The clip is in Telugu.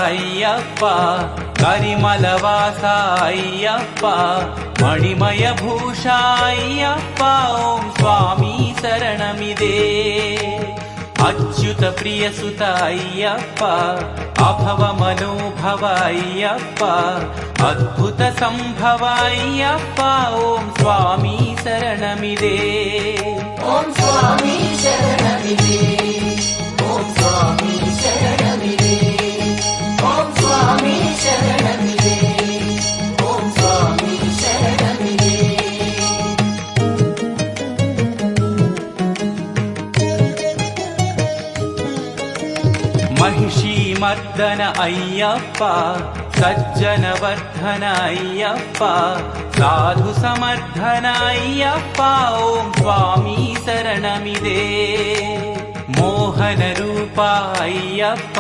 అయ్యప్ప కరిమలవాస అయ్యప్ప మణిమయ భూష అయ్యప్ప ఓం స్వామి శరణమిదే అచ్యుత ప్రియసుత అయ్యప్ప అభవ మనోభవ అయ్యప్ప అద్భుత సంభవ అయ్యప్ప ఓం స్వామి శరణమిదే ఓం స్వామి శరణమిదే ఓం స్వామి శరణమిదే ఓం స్వామి శరణమిదే ఓం స్వామి శరణమిదే महिषी मर्दन अय्यप्प सज्जन वर्धन अय्यप्प साधु समर्थन अय्यप्प ओम स्वामी शरणमिदे मोहन रूप अय्यप्प